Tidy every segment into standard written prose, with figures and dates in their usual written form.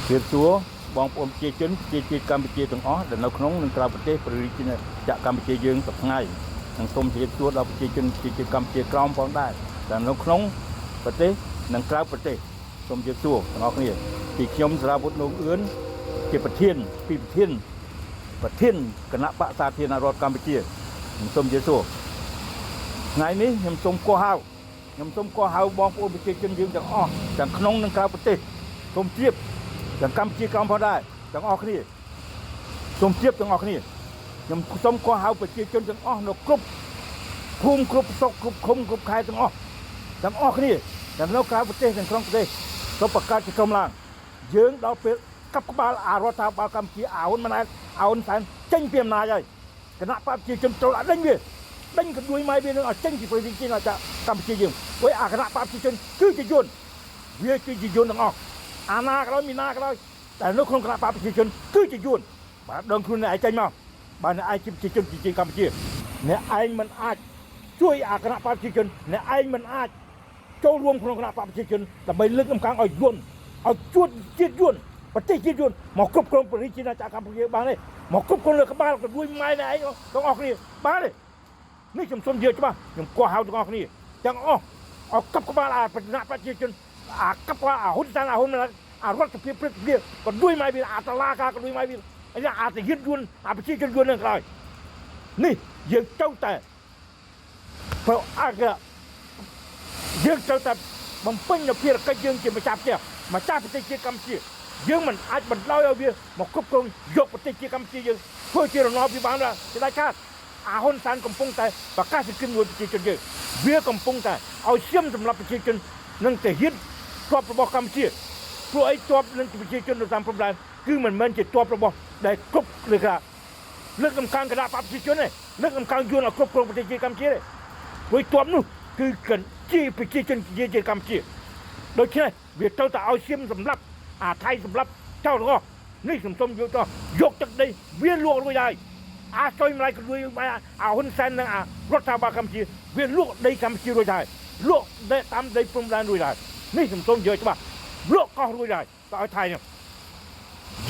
Việc xúa bong ôm chia chân chia Campuchia từng ó để nó không nâng caoประเทศประเทศnàyจากCampuchia dương tập ngày nâng tôm chia xúaเราchia chân chia Campuchia crom ផងដែរតែនៅក្នុងប្រទេសនិងក្រៅប្រទេសសូមជម្រាបសួរទាំងអស់គ្នាពីខ្ញុំសារាវុធលោកអឿនជាប្រធានគណៈបកសាធារណរដ្ឋកម្ពុជាសូមជម្រាបសួរថ្ងៃនេះខ្ញុំសូមកោះហៅបងប្អូនប្រជាជនយើងទាំងអស់ទាំងក្នុងនិងក្រៅប្រទេសសូមជម្រាបទាំងកម្ពុជាក្រោមផងដែរទាំងអស់គ្នាសូមជម្រាបទាំងអស់គ្នាខ្ញុំសូមកោះហៅប្រជាជនទាំងអស់នៅគ្រប់ភូមិគ្រប់ស្រុកគ្រប់ឃុំគ្រប់ខេត្តទាំងអស់គ្នាទាំងនៅក្រៅប្រទេសទាំងក្នុងប្រទេសសូមបង្កើតជាក្រុមឡើងយើងដល់ពេលកាប់ក្បាលអារដ្ឋាភិបាលកម្ពុជាអោនមិនអាចអោនសែនចេញពីអំណាចហើយគណៈបព្វជិជនត្រូវដេញក៏ដួយម៉ៃវានឹងឲ្យចេញពីប្រទេសជាតិកម្ពុជាយើងព្រោះអាគណៈបព្វជិជនគឺជាយន្តវាគឺជាយន្តទាំងអស់អាណាក៏ដោយមីណាក៏ដោយតែនៅក្នុងគណៈបព្វជិជនគឺជាយន្តបាទដឹងខ្លួនអ្នកឯងចេញមកបាទអ្នកឯងជាជនជាតិកម្ពុជាអ្នកឯងមិនអាចជួយអាគណៈបព្វជិជនអ្នកឯងមិនអាចចូលរួមក្នុងគណៈបព្វជិជនដើម្បីលើកកម្លាំងឲ្យយន្តឲ្យជួតជាតិយន្តប្រទេសជាតិយន្តមកគ្រប់គ្រងប្រទេសជាតិកម្ពុជាបានទេមកគ្រប់គ្រងលើក្បាលក៏ដួយម៉ៃអ្នកឯងទាំងអស់គ្នាបានទេនេះខ្ញុំសូមនិយាយច្បាស់ខ្ញុំកោះហៅទាំងអស់គ្នាទាំងអស់ឲ្យកាប់ក្បាលអាគណៈបព្វជិជនអាកាប់ក្បាលអាហ៊ុនសែនអាហ៊ុនអារដ្ឋភាពព្រឹទ្ធវាក៏ដួយម៉ៃវាអាតឡាការក៏ដួយម៉ៃវាអាទៅយឺតយួនអាប្រជាជនយួននឹងក្រោយនេះយើងចូលតែព្រោះយើងចូលតែបំពេញនូវភារកិច្ចយើងជាម្ចាស់ផ្ទះម្ចាស់ប្រទេសជាតិកម្ពុជាយើងមិនអាចបណ្ដោយឲ្យវាមកគ្រប់គ្រងយកប្រទេសជាតិកម្ពុជាយើងធ្វើជារណបវាបានដែរជាដាច់ខាតអាហ៊ុនសែនកំពុងតែប្រកាសសង្ឃឹមមួយប្រជាជនយើងវាកំពុងតែឲ្យឈាមសម្រាប់ប្រជាជននិងទាហានទ័ពរបស់កម្ពុជាព្រោះអីទ័ពនឹងប្រជាជននៅតាមព្រំដែនគឺមិនមែនជាទ័ពរបស់ដែលគ្រប់លើកលើកកម្លាំងគណៈបព្វជិជនទេលើកកម្លាំងយួនឲ្យគ្រប់គ្រងប្រទេសជាតិកម្ពុជាទេព្រោះទ័ពនោះគឺជាប្រជាជនជាកម្ពុជាដូច្នេះវាត្រូវតែឲ្យឈាមសម្រាប់អាថៃសម្រាប់ចៅទាំងអស់នេះខ្ញុំសូមយកទឹកដីវាលក់រួចហើយអាចុយម្លាយក៏រួចអាហ៊ុនសែននិងអារដ្ឋាភិបាលកម្ពុជាវាលក់ដីកម្ពុជារួចហើយលក់ដីតាមដីព្រំដែនរួចហើយនេះខ្ញុំសូមនិយាយច្បាស់លក់កោះរួចហើយតើឲ្យថៃនេះ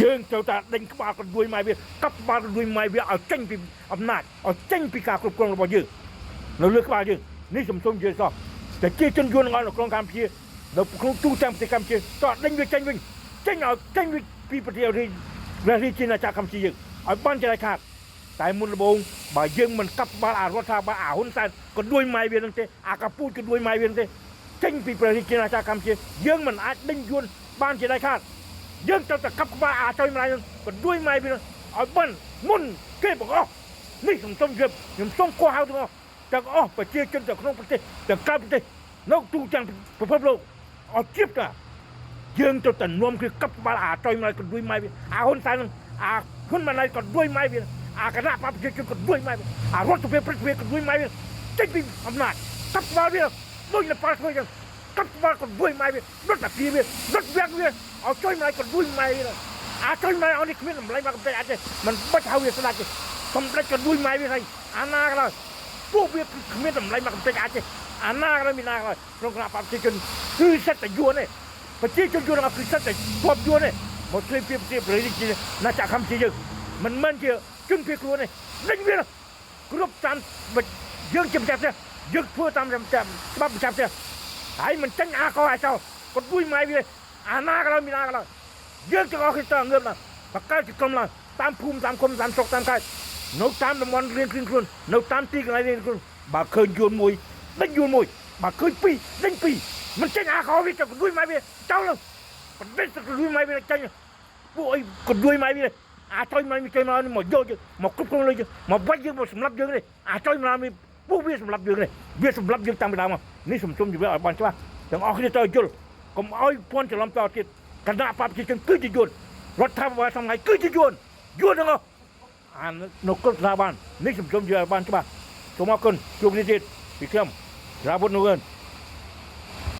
យើងត្រូវតែដេញក្បាលក៏រួចម៉ៃវាកាប់ក្បាលក៏រួចម៉ៃវាឲ្យចេញពីអំណាចឲ្យចេញពីការគ្រប់គ្រងរបស់យើងនៅលើក្បាលយើងនេះខ្ញុំសូមនិយាយសោះតែជាជនយួននៅក្នុងកម្ពុជានៅក្នុងទូទាំងប្រទេសកម្ពុជាតើដេញវាចេញវិញចេញពីប្រទេសរាជាណាចក្រកម្ពុជាយើងឲ្យបានជាដាច់ខាតតែមុនដំបូងបើយើងមិនកាប់ក្បាលអារដ្ឋាភិបាលអាហ៊ុនសែនក៏ដួយម៉ៃវានឹងទេអាកាពូជក៏ដួយម៉ៃវានឹងទេចេញពីប្រទេសជាណាចក្រកម្ពុជាយើងមិនអាចដេញយួនបានជាដាច់ខាតយើងត្រូវតែកាប់ក្បាលអាចុយម្លាយនឹងក៏ដួយម៉ៃវានឹងឲ្យបានមុនគេបងអស់នេះខ្ញុំសូមកោះហៅទាំងអស់ប្រជាជនទាំងក្នុងប្រទេសទាំងក្រៅប្រទេសនៅទូទាំងពិភពលោកអត់ជៀបតាយើងត្រូវតែនាំគឺកាប់ក្បាលអាចុយម្លាយក៏ដួយម៉ៃវាអាហ៊ុនសែននឹងអាហ៊ុនម៉ាណៃក៏ដួយម៉ៃវាអាគណៈបព្វជិជនក៏ដួយម៉ៃវាអារដ្ឋភាពព្រឹទ្ធវាក៏ដួយម៉ៃវាចេញពីអំណាចកាប់ក្បាលវាដូចនៅប៉ាល់ធ្វើចឹងកាប់ក្បាលក៏ដួយម៉ៃវាដុតតាគីវាដុតវាក់វាឲ្យចុយម្លាយក៏ដួយម៉ៃវាអាចុយម៉ៃអស់នេះគ្មានតម្លៃមកកំទេអាចទេមិនបាច់ហៅវាស្ដាច់ទេកំដេចក៏ដួយម៉ៃវាហើយអាណាក៏ដោយពួកវាគ្មានតម្លៃមកកំទេអាចទេអាណាក៏ដោយមានណាក៏ដោយក្នុងគណៈបព្វជិជនគឺសិតតែយួនទេប្រជាជនយួនគឺសិតតែទ័ពយួនទេមកជួយពីប្រទេសណាចក្រកម្ពុជាយើងមិនមែនជាជនភៀសខ្លួនទេដេញវាគ្រប់តាមយើងជាម្ចាស់ផ្ទះយើងធ្វើតាមច្បាប់ម្ចាស់ផ្ទះហើយមិនចាញ់អាកោឲ្យចោលគាត់ដួយម៉ៃវាអាណាក៏ដោយមានណាក៏ដោយយើងទាំងអស់គ្នាតើងើបឡើងបកកើតជាក្រុមឡើងតាមភូមិតាមគុំតាមស្រុកតាមខេត្តនៅតាមតំបន់រៀនខ្លួននៅតាមទីកន្លែងរៀនខ្លួនបើឃើញយួនមួយដេញយួនមួយបើឃើញពីរដេញពីរមិនចាញ់អាកោវាចោលគាត់ដួយម៉ៃវាចោលឡើងប្រទេសគាត់ដួយម៉ៃវាចាញ់ពួកអីគាត់ដួយម៉ៃវាអាចុយម៉ៃវាចេញមកមកយកមកគ្រប់គ្រងលើយើងមកវាច់យើងមកសម្លាប់យើងទេអាចុយមកពួកវាសម្លាប់យើងទេវាសម្លាប់យើងតាំងពីដើមមកនេះសំជុំជម្រាបឲ្យបានច្បាស់ទាំងអស់គ្នាត្រូវយល់កុំឲ្យភ័ន្តច្រឡំតទៀតគណៈបព្វជិជនគឺជាយួនរដ្ឋាភិបាលថ្ងៃគឺជាយួនទាំងអស់អានៅគ្រប់ស្ថាប័ននេះសំជុំជម្រាបឲ្យបានច្បាស់សូមអរគុណជួបគ្នាទៀតពីខ្ញុំរាវុធនូវឿន